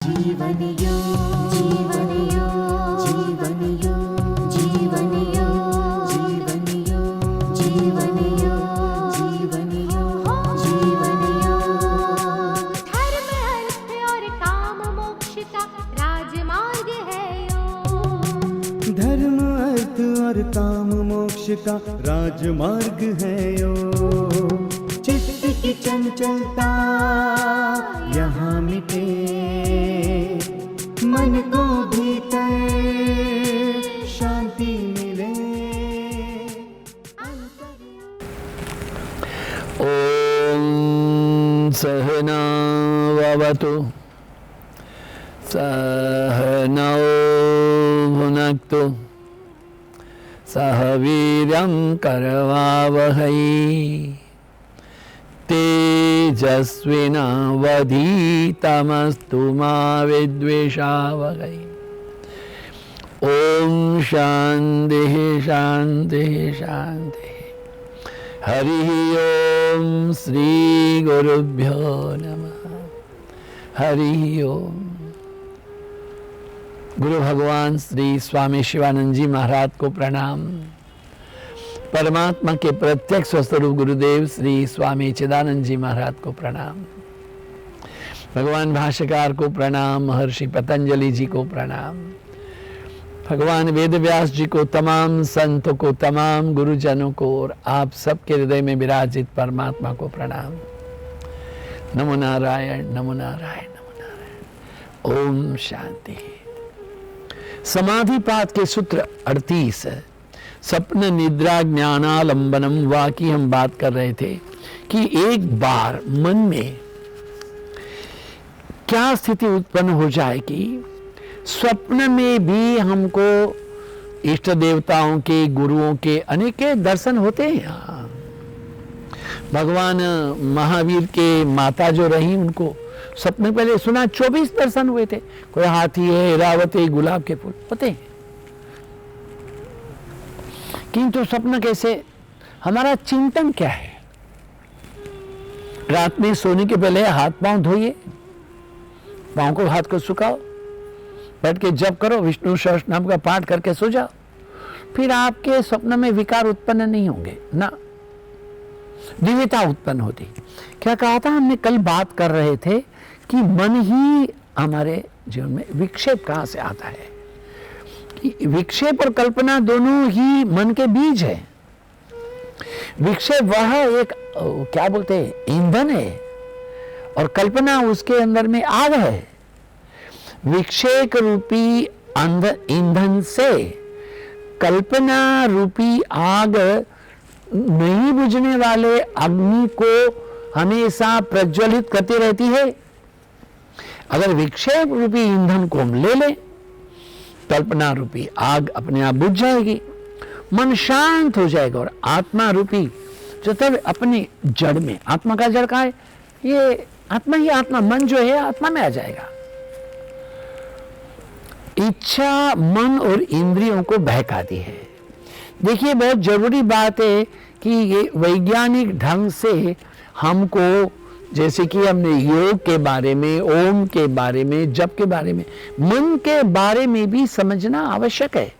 जीवन योग, जीवन योग, जीवन योग, जीवन योग, जीवन योग, जीवन योग, जीवन योग, जीवन योग। धर्म अर्थ और काम मोक्ष का राजमार्ग है योग। धर्म अर्थ और काम मोक्ष का राजमार्ग है योग। चित्त की चंचलता यहाँ मिटे, मन को भीतर शांति मिले। ओम सहना भवतु सहनौ भुनक्तु सह वीर्यं करवावहै तेजस्विनावधीतमस्तु मा विद्विषावहै। ओम शांति शांति शांति। हरि ओम श्री गुरुभ्यो नमः। हरि ओम। गुरु भगवान श्री स्वामी शिवानंद जी महाराज को प्रणाम। परमात्मा के प्रत्यक्ष स्वरूप गुरुदेव श्री स्वामी चिदानंद जी महाराज को प्रणाम। भगवान भाष्यकार को प्रणाम। महर्षि पतंजलि जी को प्रणाम। भगवान वेद व्यास जी को, तमाम संतों को, तमाम गुरुजनों को और आप सबके हृदय में विराजित परमात्मा को प्रणाम। नमो नारायण, नमो नारायण, नमो नारायण। ओम शांति। समाधिपात के सूत्र 38 स्वप्न निद्रा ज्ञानालंबनम वा की हम बात कर रहे थे कि एक बार मन में क्या स्थिति उत्पन्न हो जाए कि स्वप्न में भी हमको इष्ट देवताओं के, गुरुओं के अनेक दर्शन होते हैं। भगवान महावीर के माता जो रही उनको स्वप्न पहले सुना 24 दर्शन हुए थे। कोई हाथी है, रावत है, गुलाब के फूल होते हैं। किंतु स्वप्न कैसे? हमारा चिंतन क्या है? रात में सोने के पहले हाथ पांव धोइए, पांव को, हाथ को सुखाओ, बैठ के जप करो, विष्णु सहस्त्र नाम का पाठ करके सो जाओ। फिर आपके स्वप्न में विकार उत्पन्न नहीं होंगे ना, दिव्यता उत्पन्न होती। क्या कहा था हमने? कल बात कर रहे थे कि मन ही हमारे जीवन में, विक्षेप कहां से आता है? कि विक्षेप और कल्पना दोनों ही मन के बीज है। विक्षेप वह एक क्या बोलते हैं, ईंधन है, और कल्पना उसके अंदर में आग है। विक्षेप रूपी ईंधन से कल्पना रूपी आग नहीं बुझने वाले अग्नि को हमेशा प्रज्वलित करती रहती है। अगर विक्षेप रूपी ईंधन को हम ले लें, कल्पना रूपी आग अपने आप बुझ जाएगी, मन शांत हो जाएगा, और आत्मा रूपी जो तब अपनी जड़ में, आत्मा का जड़ कहाँ है? ये आत्मा ही आत्मा, मन जो है आत्मा में आ जाएगा। इच्छा मन और इंद्रियों को बहकाती है। देखिए, बहुत जरूरी बात है कि ये वैज्ञानिक ढंग से हमको, जैसे कि हमने योग के बारे में, ओम के बारे में, जप के बारे में, मन के बारे में भी समझना आवश्यक है।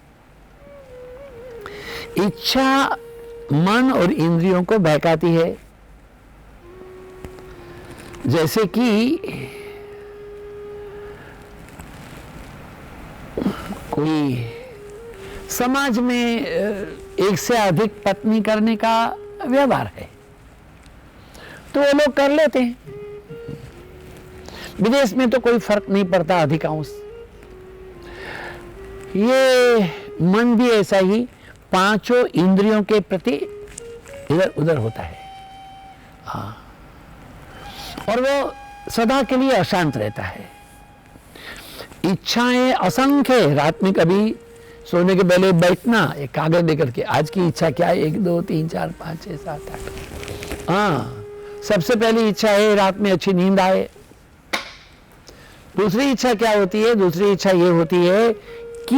इच्छा मन और इंद्रियों को बहकाती है। जैसे कि कोई समाज में एक से अधिक पत्नी करने का व्यवहार है, तो वो लोग कर लेते हैं। विदेश में तो कोई फर्क नहीं पड़ता, अधिकांश। ये मन भी ऐसा ही पांचों इंद्रियों के प्रति इधर उधर होता है। हाँ, और वो सदा के लिए अशांत रहता है। इच्छाएं असंख्य। रात में कभी सोने के पहले बैठना, एक कागज लेकर के, आज की इच्छा क्या है? 1 2 3 4 5 6 7 8। हाँ, सबसे पहली इच्छा है रात में अच्छी नींद आए। दूसरी इच्छा क्या होती है? दूसरी इच्छा ये होती है कि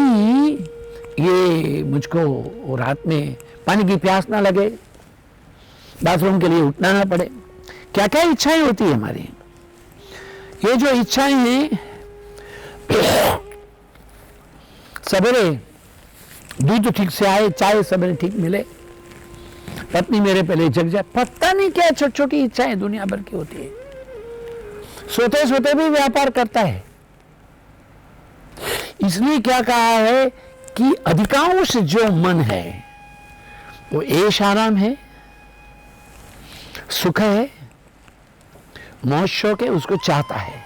ये मुझको रात में पानी की प्यास ना लगे, बाथरूम के लिए उठना ना पड़े। क्या क्या इच्छाएं होती है हमारी? ये जो इच्छाएं हैं सवेरे दूध ठीक से आए, चाय सवेरे ठीक मिले, पत्नी मेरे पहले जग जाए, पता नहीं क्या छोटी छोटी इच्छाएं दुनिया भर की होती है। सोते सोते भी व्यापार करता है। इसलिए क्या कहा है कि अधिकांश जो मन है वो ऐश आराम है, सुख है, मौज शौक है, उसको चाहता है,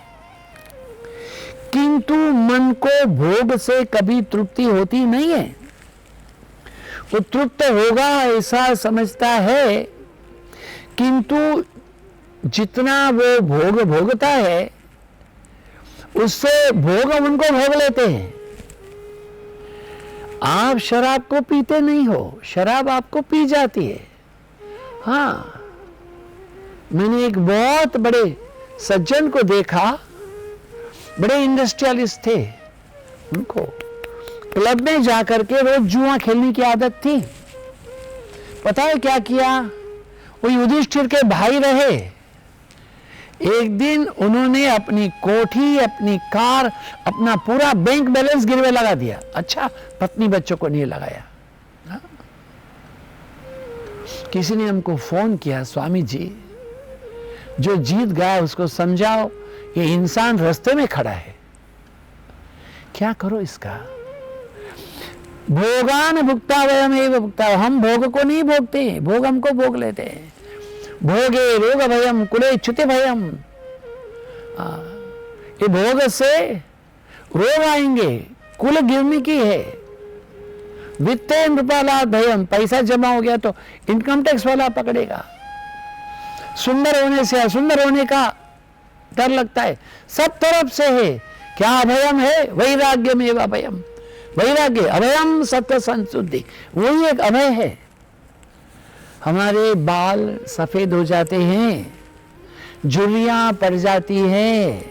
किंतु मन को भोग से कभी तृप्ति होती नहीं है। वो तृप्त होगा ऐसा समझता है, किंतु जितना वो भोग भोगता है उससे भोग उनको भोग लेते हैं। आप शराब को पीते नहीं हो, शराब आपको पी जाती है। हाँ, मैंने एक बहुत बड़े सज्जन को देखा, बड़े इंडस्ट्रियलिस्ट थे, उनको क्लब में जाकर के रोज जुआ खेलने की आदत थी। पता है क्या किया? वो युधिष्ठिर के भाई रहे। एक दिन उन्होंने अपनी कोठी, अपनी कार, अपना पूरा बैंक बैलेंस गिरवे लगा दिया। अच्छा, पत्नी बच्चों को नहीं लगाया। हा? किसी ने हमको फोन किया, स्वामी जी जो जीत गया उसको समझाओ, ये इंसान रास्ते में खड़ा है, क्या करो इसका? भोगान भुक्ता वयम एव भुक्ता, हम भोग को नहीं भोगते, भोग हमको भोग लेते हैं। भोगे रोग भयम कुले च्युति भयम, ये भोग से रोग आएंगे, कुल गिरने की है। वित्ते नृपाला भयम, पैसा जमा हो गया तो इनकम टैक्स वाला पकड़ेगा। सुंदर होने से असुंदर होने का डर लगता है, सब तरफ से है। क्या अभयम है? वैराग्य में अभयम, वैराग्य अभयम सत्य संशुद्धि, वही एक अभय है। हमारे बाल सफेद हो जाते हैं, झुर्रियां पड़ जाती है,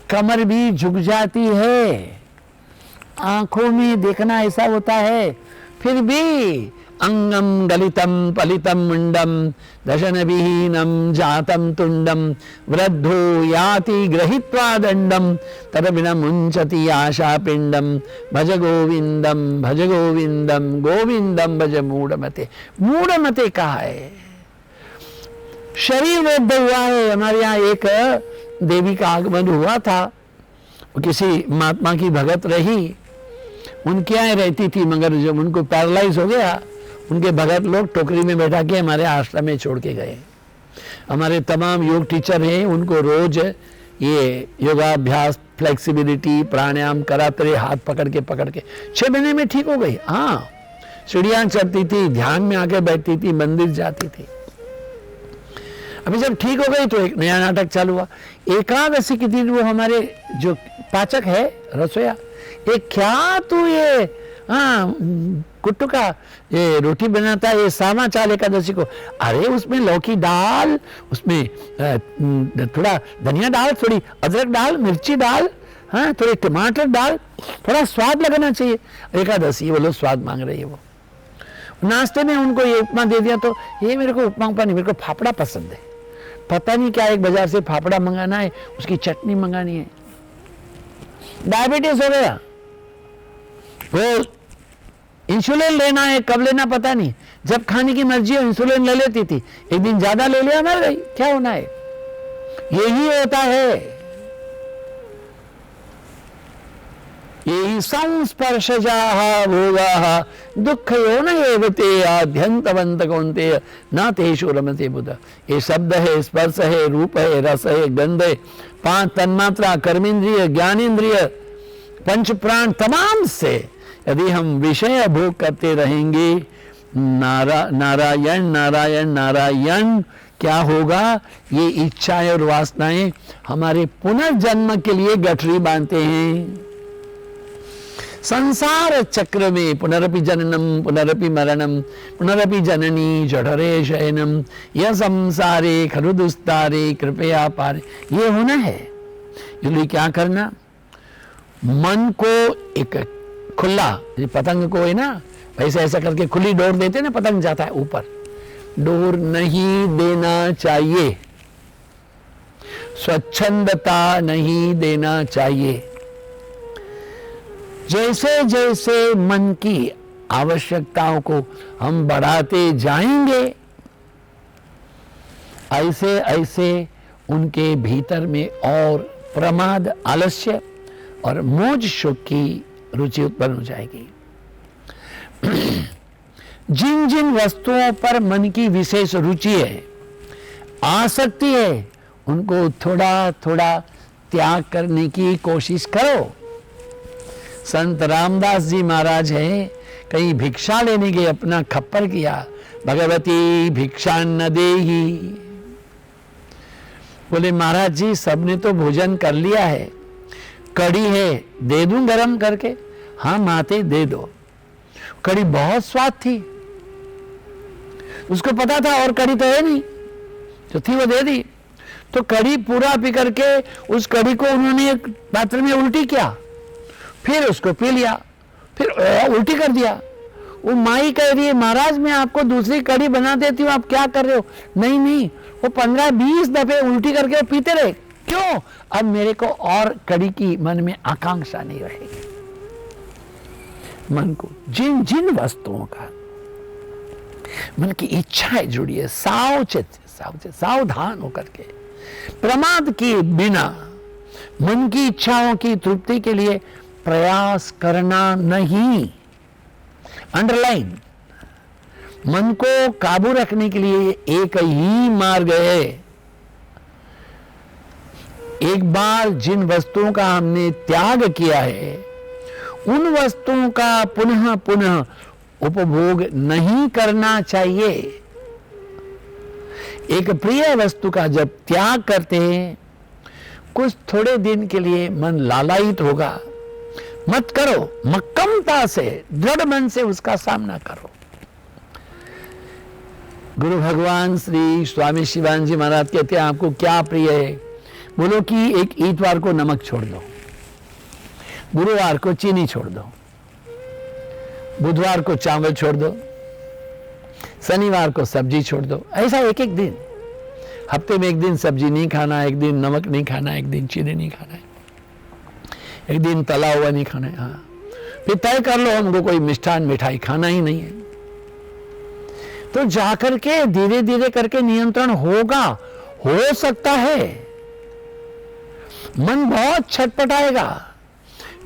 कमर भी झुक जाती है, आंखों में देखना ऐसा होता है, फिर भी अंगम गलितम पलितम मुंडम दशन विहीनम जातम तुंडम वृद्धो याति ग्रहीत्वा दंडम तदबिना मुंचति आशा पिंडम भज गोविंदम गोविंदम भज मूढ़मते। मूढ़मते कहा है, शरीर वृद्ध हुआ है। हमारे यहाँ एक देवी का आगमन हुआ था, वो किसी महात्मा की भगत रही, उनके यहाँ रहती थी, मगर जब उनको पैरालाइज हो गया, उनके भगत लोग टोकरी में बैठा के हमारे आश्रम में छोड़ के गए। हमारे तमाम योग टीचर हैं, उनको रोज ये योगाभ्यास, फ्लेक्सिबिलिटी, प्राणायाम कराते रहे, हाथ पकड़ के 6 महीने में ठीक हो गई। हाँ, सीढ़ियां चढ़ती थी, ध्यान में आके बैठती थी, मंदिर जाती थी। अभी जब ठीक हो गई तो एक नया नाटक चालू हुआ। एकादशी के दिन वो हमारे जो पाचक है, रसोया, क्या तू ये कुट्टू का ये रोटी बनाता है, ये सामा चाल एकादशी को? अरे उसमें लौकी डाल, उसमें थोड़ा धनिया डाल, थोड़ी अदरक डाल, मिर्ची डाल, हाँ थोड़े टमाटर डाल, थोड़ा स्वाद लगना चाहिए। एकादशी, वो लोग स्वाद मांग रही है। वो नाश्ते में उनको ये उपमा दे दिया तो ये मेरे को उपमा नहीं, मेरे को फाफड़ा पसंद है। पता नहीं क्या, एक बाजार से फाफड़ा मंगाना है, उसकी चटनी मंगानी है। डायबिटीज हो गया, वो इंसुलिन लेना है, कब लेना पता नहीं, जब खाने की मर्जी हो इंसुलिन ले लेती थी, एक दिन ज्यादा ले लिया, मर गई। क्या होना है? यही होता है, यही संस्पर्शजाः भोगाः दुःखयो न एवते आद्यन्तवन्त कौन्तेय न तेषु रमते बुध। ये शब्द है, स्पर्श है, रूप है, रस है, गंध है, 5 तन्मात्रा, कर्मेंद्रिय, ज्ञानेन्द्रिय, पंच प्राण, तमाम से यदि हम विषय भोग करते रहेंगे, नारायण नारायण नारायण, क्या होगा? ये इच्छाएं और वासनाएं हमारे पुनर्जन्म के लिए गठरी बांधते हैं। संसार चक्र में पुनरपि जननम पुनरपि मरणम पुनरपि जननी जठरे शयनम यह संसारे खलु दुस्तारे कृपया पारे, ये होना है। इसलिए क्या करना? मन को एक खुला, पतंग को है ना, वैसे ऐसा करके खुली डोर देते ना, पतंग जाता है ऊपर, डोर नहीं देना चाहिए, स्वच्छंदता नहीं देना चाहिए। जैसे जैसे मन की आवश्यकताओं को हम बढ़ाते जाएंगे, ऐसे ऐसे उनके भीतर में और प्रमाद, आलस्य और मौज शौक की रुचि उत्पन्न हो जाएगी। जिन जिन वस्तुओं पर मन की विशेष रुचि है, आसक्ति है, उनको थोड़ा थोड़ा त्याग करने की कोशिश करो। संत रामदास जी महाराज हैं, कहीं भिक्षा लेने गए, अपना खप्पर किया, भगवती भिक्षा न देही। बोले महाराज जी सबने तो भोजन कर लिया है, कड़ी है दे दूं गरम करके? हाँ माते दे दो। कड़ी बहुत स्वाद थी, उसको पता था और कड़ी तो है नहीं, जो थी वो दे दी। तो कड़ी पूरा पी करके उस कड़ी को उन्होंने एक पात्र में उल्टी किया, फिर उसको पी लिया, फिर उल्टी कर दिया। वो माई कह रही है महाराज मैं आपको दूसरी कड़ी बना देती हूँ, आप क्या कर रहे हो? नहीं नहीं, वो 15-20 दफे उल्टी करके पीते रहे। क्यों? अब मेरे को और कड़ी की मन में आकांक्षा नहीं रहेगी। मन को जिन जिन वस्तुओं का मन की इच्छाएं जुड़ी है, सावधान होकर के, प्रमाद के बिना मन की इच्छाओं की तृप्ति के लिए प्रयास करना नहीं। अंडरलाइन, मन को काबू रखने के लिए एक ही मार्ग है। एक बार जिन वस्तुओं का हमने त्याग किया है, उन वस्तुओं का पुनः पुनः उपभोग नहीं करना चाहिए। एक प्रिय वस्तु का जब त्याग करते हैं, कुछ थोड़े दिन के लिए मन लालायित होगा, मत करो, मक्कमता से, दृढ़ मन से उसका सामना करो। गुरु भगवान श्री स्वामी शिवानंद जी महाराज कहते हैं आपको क्या प्रिय है? बोलो कि एक इतवार को नमक छोड़ दो, गुरुवार को चीनी छोड़ दो, बुधवार को चावल छोड़ दो, शनिवार को सब्जी छोड़ दो। ऐसा एक एक दिन, हफ्ते में एक दिन सब्जी नहीं खाना, एक दिन नमक नहीं खाना, एक दिन चीनी नहीं खाना है, एक दिन तला हुआ नहीं खाना है। हाँ, फिर तय कर लो हमको कोई मिष्ठान मिठाई खाना ही नहीं है। तो जाकर के धीरे धीरे करके नियंत्रण होगा, हो सकता है। मन बहुत छटपटाएगा,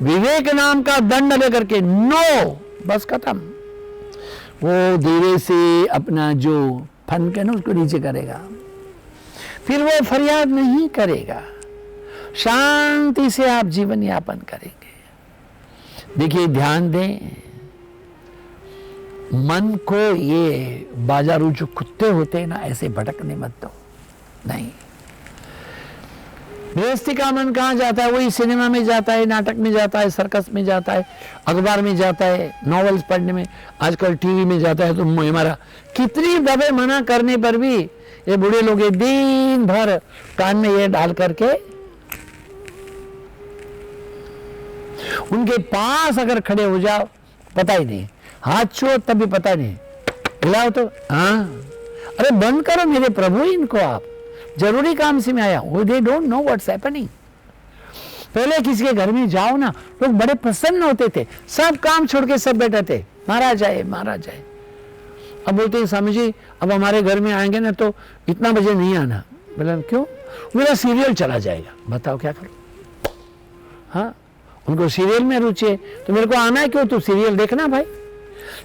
विवेक नाम का दंड लेकर के नो, बस खत्म। वो धीरे से अपना जो फन के ना उसको नीचे करेगा, फिर वो फरियाद नहीं करेगा, शांति से आप जीवन यापन करेंगे। देखिए ध्यान दें, मन को ये बाजारू जो कुत्ते होते हैं ना, ऐसे भटकने मत दो। नहीं, गृहस्थी का मन कहाँ जाता है? वही सिनेमा में जाता है, नाटक में जाता है, सर्कस में जाता है, अखबार में जाता है, नॉवेल्स पढ़ने में, आजकल टीवी में जाता है। तो हमारा कितनी दफे मना करने पर भी ये बूढ़े लोग ये दिन भर कान में ये डाल करके, उनके पास अगर खड़े हो जाओ पता ही नहीं, हाथ छुओ तब भी पता नहीं, हिलाओ तो हाँ, अरे बंद करो मेरे प्रभु इनको, आप जरूरी काम से मैं आया हूं। They don't know what's happening. पहले किसी के घर में जाओ ना, लोग बड़े प्रसन्न होते थे, सब काम छोड़ के सब बैठे थे, महाराज आए महाराज आए। अब बोलते हैं स्वामी जी अब हमारे घर में आएंगे ना तो इतना बजे नहीं आना। बोला क्यों? मेरा सीरियल चला जाएगा। बताओ क्या करो? हाँ, उनको सीरियल में रुचि है, तो मेरे को आना है क्यों? तू सीरियल देखना भाई।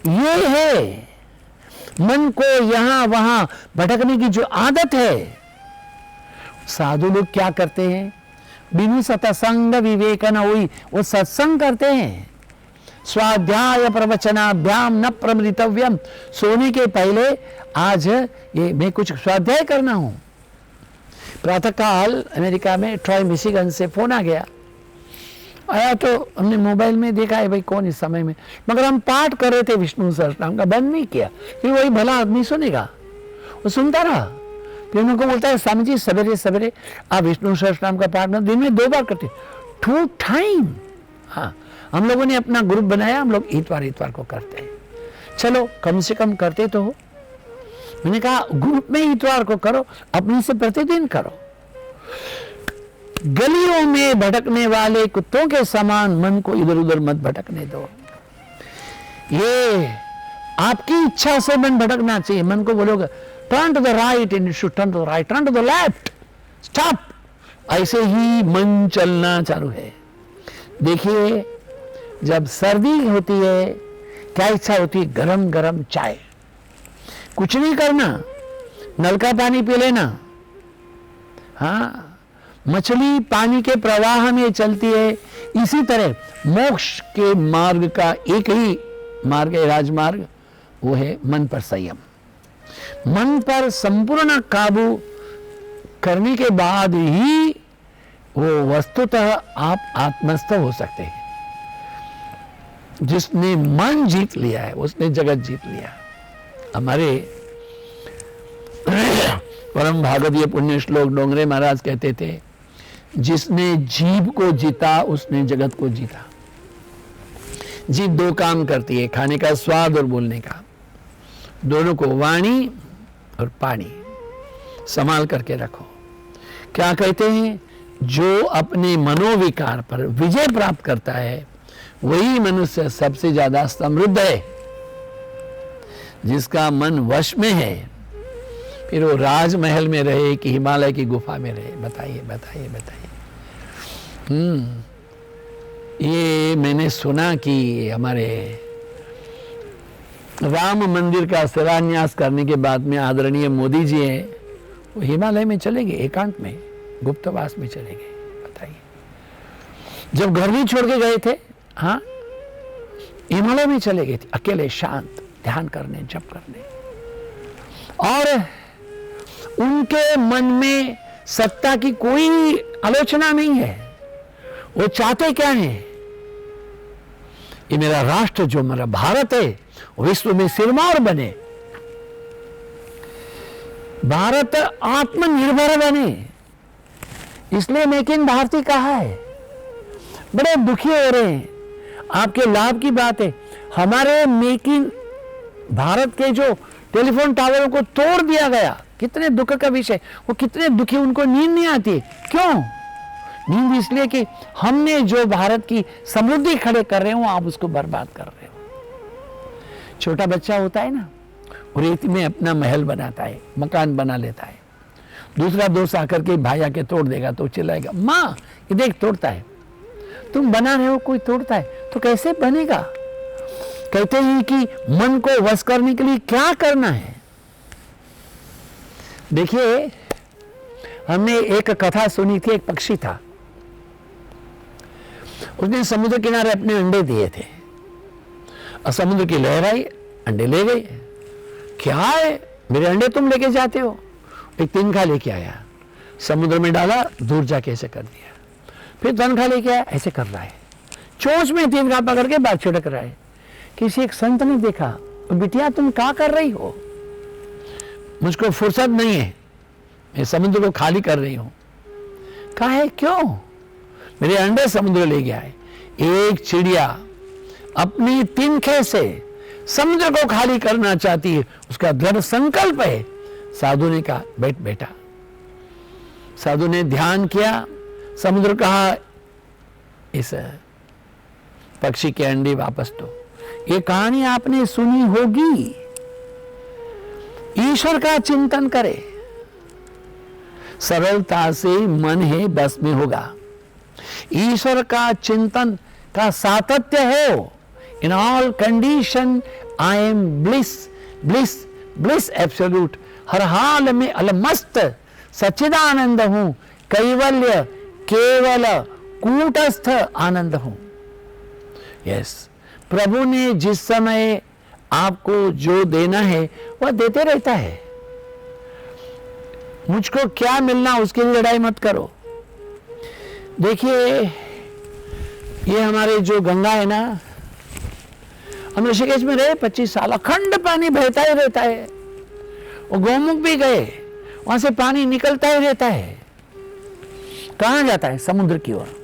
ये है मन को यहां वहां भटकने की जो आदत है। साधु लोग क्या करते हैं? बिनु सतसंग विवेकन हुई, वो सत्संग करते हैं। स्वाध्याय प्रवचनाभ्याम न प्रमृतव्यम, सोने के पहले आज ये मैं कुछ स्वाध्याय करना हूं। प्रातःकाल अमेरिका में ट्रॉय मिशिगन से फोन आ गया, आया तो हमने मोबाइल में देखा है भाई कौन इस समय में, मगर हम पाठ कर रहे थे विष्णु सहस्त्रनाम का, बंद नहीं किया। फिर वही भला आदमी सुनेगा, वो सुनता रहा। फिर उनको बोलता है स्वामी जी सवेरे सवेरे आप विष्णु सहस्त्रनाम का पाठ ना दिन में 2 बार करते, 2 टाइम। हाँ, हम लोगों ने अपना ग्रुप बनाया, हम लोग इतवार को करते हैं। चलो कम से कम करते तो हो। मैंने कहा ग्रुप में इतवार को करो, अपने से प्रतिदिन करो। गलियों में भटकने वाले कुत्तों के समान मन को इधर उधर मत भटकने दो। ये आपकी इच्छा से मन भटकना चाहिए। मन को बोलोगे turn to the right and you should turn to the right, turn to the left, stop. ऐसे ही मन चलना चालू है। देखिए, जब सर्दी होती है क्या इच्छा होती है? गरम गरम चाय। कुछ नहीं करना, नल का पानी पी लेना। हाँ, मछली पानी के प्रवाह में चलती है। इसी तरह मोक्ष के मार्ग का एक ही मार्ग है, राजमार्ग, वो है मन पर संयम। मन पर संपूर्ण काबू करने के बाद ही वो वस्तुतः आप आत्मस्थ हो सकते हैं। जिसने मन जीत लिया है उसने जगत जीत लिया। हमारे परम भागवतीय पुण्य श्लोक डोंगरे महाराज कहते थे, जिसने जीभ को जीता उसने जगत को जीता। जीभ दो काम करती है, खाने का स्वाद और बोलने का, दोनों को, वाणी और पानी। संभाल करके रखो। क्या कहते हैं? जो अपने मनोविकार पर विजय प्राप्त करता है वही मनुष्य सबसे ज्यादा समृद्ध है। जिसका मन वश में है, फिर वो राजमहल में रहे कि हिमालय की गुफा में रहे। बताइए बताइए बताइए। ये मैंने सुना कि हमारे राम मंदिर का शिलान्यास करने के बाद में आदरणीय मोदी जी हैं, वो हिमालय में चले गए, एकांत में, गुप्तवास में चले गए। बताइए, जब घर भी छोड़ के गए थे, हाँ, हिमालय में चले गए थे, अकेले शांत ध्यान करने, जप करने। और उनके मन में सत्ता की कोई आलोचना नहीं है। वो चाहते क्या है? ये मेरा राष्ट्र, जो मेरा भारत है, विश्व में सिरमौर बने, भारत आत्मनिर्भर बने। इसलिए मेक इन भारती कहा है। बड़े दुखी हो रहे हैं। आपके लाभ की बात है, हमारे मेक इन भारत के जो टेलीफोन टावरों को तोड़ दिया गया, कितने दुख का विषय। वो कितने दुखी, उनको नींद नहीं आती। क्यों नींद? इसलिए कि हमने जो भारत की समृद्धि खड़े कर रहे हो, आप उसको बर्बाद कर रहे हो। छोटा बच्चा होता है ना, रेत में अपना महल बनाता है, मकान बना लेता है। दूसरा दोस्त आकर के भाई आके तोड़ देगा तो चिल्लाएगा, माँ ये देख तोड़ता है। तुम बना रहे हो, कोई तोड़ता है तो कैसे बनेगा? कहते हैं कि मन को वश करने के लिए क्या करना है। देखिए, हमने एक कथा सुनी थी। एक पक्षी था, उसने समुद्र किनारे अपने अंडे दिए थे और समुद्र की लहर आई, अंडे ले गई। क्या है, मेरे अंडे तुम लेके जाते हो? एक तिनका लेके आया, समुद्र में डाला, दूर जाके ऐसे कर दिया। फिर तनखा लेके आया, ऐसे कर रहा है, चोंच में तिनका पकड़ के बाहर छिड़क रहा है। किसी एक संत ने देखा, बिटिया तुम क्या कर रही हो? मुझको फुर्सत नहीं है, मैं समुद्र को खाली कर रही हूं। कहा है क्यों? मेरे अंडे समुद्र ले गया है। एक चिड़िया अपनी तिनखे से समुद्र को खाली करना चाहती है, उसका दृढ़ संकल्प है। साधु ने कहा, बैठ बेटा। साधु ने ध्यान किया, समुद्र कहा, इस पक्षी के अंडे वापस दो। ये कहानी आपने सुनी होगी। ईश्वर का चिंतन करे, सरलता से मन है बस में होगा। ईश्वर का चिंतन का सातत्य हो। In all condition I am bliss, bliss, bliss absolute. हर हाल में अलमस्त सच्चिदानंद हूं, कैवल्य केवल कूटस्थ आनंद हूं। यस, प्रभु ने जिस समय आपको जो देना है वह देते रहता है। मुझको क्या मिलना उसके लिए लड़ाई मत करो। देखिए, ये हमारे जो गंगा है ना, हम ऋषिकेश में रहे 25 साल, अखंड पानी बहता ही रहता है। वो गौमुख भी गए, वहां से पानी निकलता ही रहता है। कहां जाता है? समुद्र की ओर।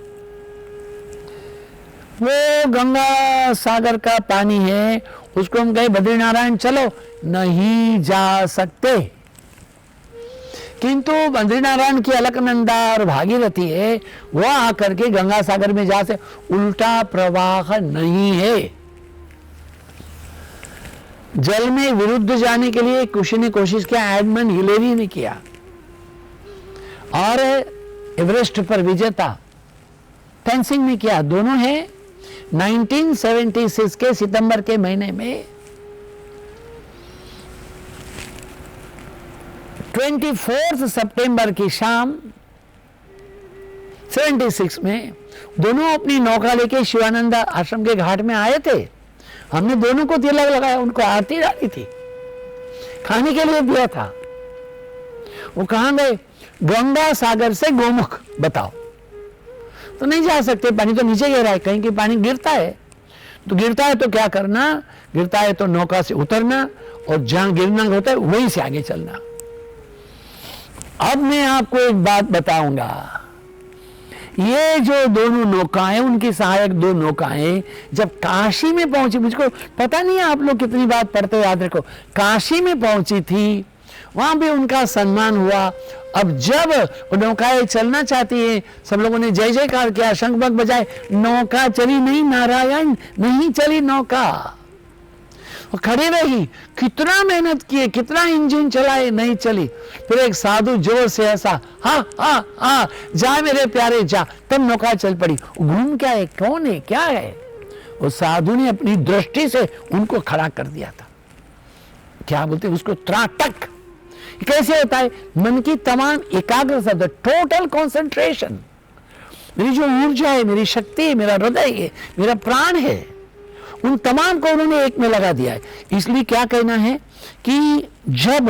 वो गंगा सागर का पानी है, उसको हम कहे बद्रीनारायण चलो, नहीं जा सकते। किंतु बद्रीनारायण की अलकनंदा और भागीरथी है, वह आकर के गंगा सागर में जा से उल्टा प्रवाह नहीं है। जल में विरुद्ध जाने के लिए किसी ने कोशिश किया, एडमंड हिलेरी ने किया, और एवरेस्ट पर विजेता फेंसिंग ने किया। दोनों है 1976 के सितंबर के महीने में 24 सितंबर की शाम 76 में दोनों अपनी नौका लेके शिवानंद आश्रम के घाट में आए थे। हमने दोनों को तिलक लगाया, उनको आरती डाली थी, खाने के लिए दिया था। वो कहां गए? गंगा सागर से गोमुख। बताओ, तो नहीं जा सकते, पानी तो नीचे गिर रहा है। कहीं कि पानी गिरता है तो क्या करना? गिरता है तो नौका से उतरना, और जहां गिरना होता है वहीं से आगे चलना। अब मैं आपको एक बात बताऊंगा, ये जो दोनों नौकाएं, उनकी सहायक दो नौकाएं जब काशी में पहुंची, मुझको पता नहीं है आप लोग कितनी बात पढ़ते हो, याद रखो, काशी में पहुंची थी, वहां भी उनका सम्मान हुआ। अब जब नौकाएं चलना चाहती है, सब लोगों ने जय जयकार किया, शंख बजाए, नौका चली नहीं, नारायण, नहीं चली नौका, वो खड़ी रही। कितना मेहनत किए, कितना इंजन चलाए, नहीं चली। फिर एक साधु जोर से ऐसा, हाँ हाँ हाँ, जा मेरे प्यारे जा, तब नौका चल पड़ी। घूम क्या है, कौन है, क्या है? वो साधु ने अपनी दृष्टि से उनको खड़ा कर दिया था। क्या बोलते उसको? त्राटक। कैसे होता है? मन की तमाम एकाग्रता, टोटल कंसंट्रेशन। मेरी जो ऊर्जा है, मेरी शक्ति है, मेरा हृदय है, मेरा प्राण है, उन तमाम को उन्होंने एक में लगा दिया है। इसलिए क्या कहना है कि जब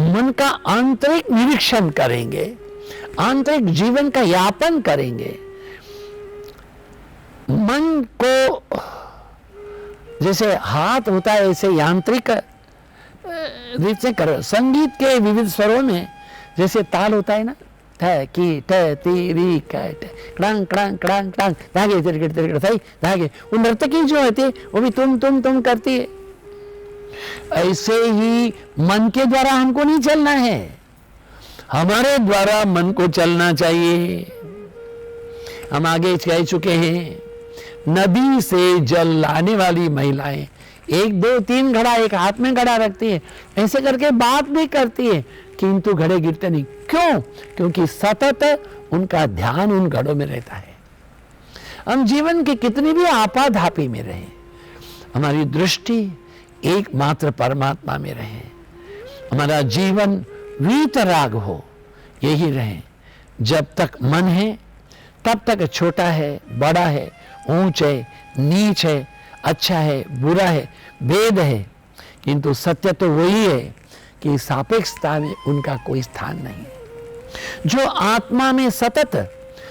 मन का आंतरिक निरीक्षण करेंगे, आंतरिक जीवन का यापन करेंगे, मन को जैसे हाथ होता है ऐसे यांत्रिक रीत से करो। संगीत के विविध स्वरों में जैसे ताल होता है ना, ठ की ट ती री क ट क्ड़ांग क्ड़ांग क्ड़ांग क्ड़ांग, धागे तिरकट तिरकट सही धागे। वो नर्तकी जो होती है वो भी तुम करती है। ऐसे ही मन के द्वारा हमको नहीं चलना है, हमारे द्वारा मन को चलना चाहिए। हम आगे कह चुके हैं, नदी से जल लाने वाली महिलाएं 1 2 3 घड़ा एक हाथ में घड़ा रखती है, ऐसे करके बात भी करती है, किंतु घड़े गिरते नहीं। क्यों? क्योंकि सतत उनका ध्यान उन घड़ों में रहता है। हम जीवन के कितनी भी आपाधापी में रहे, हमारी दृष्टि एकमात्र परमात्मा में रहे, हमारा जीवन वीतराग हो, यही रहे। जब तक मन है तब तक छोटा है, बड़ा है, ऊंच है, नीच है, अच्छा है, बुरा है, भेद है, किंतु सत्य तो वही है कि सापेक्षता में उनका कोई स्थान नहीं है। जो आत्मा में सतत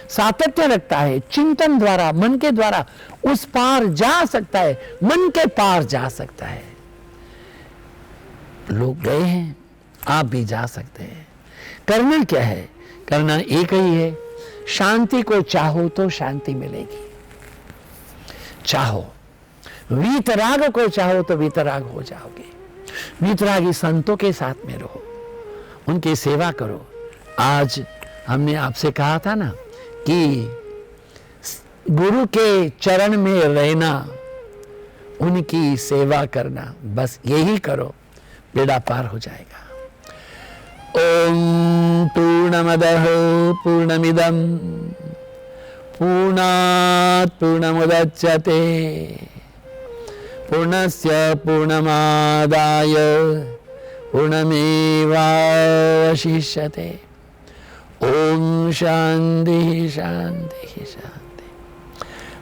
सातत्य रखता है, चिंतन द्वारा, मन के द्वारा उस पार जा सकता है, मन के पार जा सकता है। लोग गए हैं, आप भी जा सकते हैं। करना क्या है? करना एक ही है, शांति को चाहो तो शांति मिलेगी। चाहो, वीतराग को चाहो तो वीतराग हो जाओगे। वीतरागी संतों के साथ में रहो, उनकी सेवा करो। आज हमने आपसे कहा था ना कि गुरु के चरण में रहना, उनकी सेवा करना, बस यही करो, बेड़ा पार हो जाएगा। ओम पूर्णमदः पूर्णमिदं पूर्णात् पूर्णमुदच्यते पूर्णस्य पूर्णमादाय पूर्णमेवावशिष्यते। ओम शांति शांति शांति।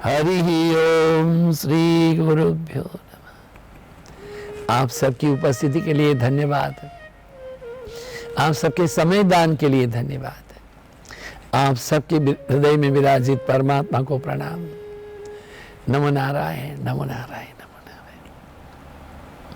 हरि ओम श्री गुरुभ्यो नमः। आप सबकी उपस्थिति के लिए धन्यवाद, आप सबके समय दान के लिए धन्यवाद, आप सबके हृदय में विराजित परमात्मा को प्रणाम। नमो नारायण, नमो नारायण।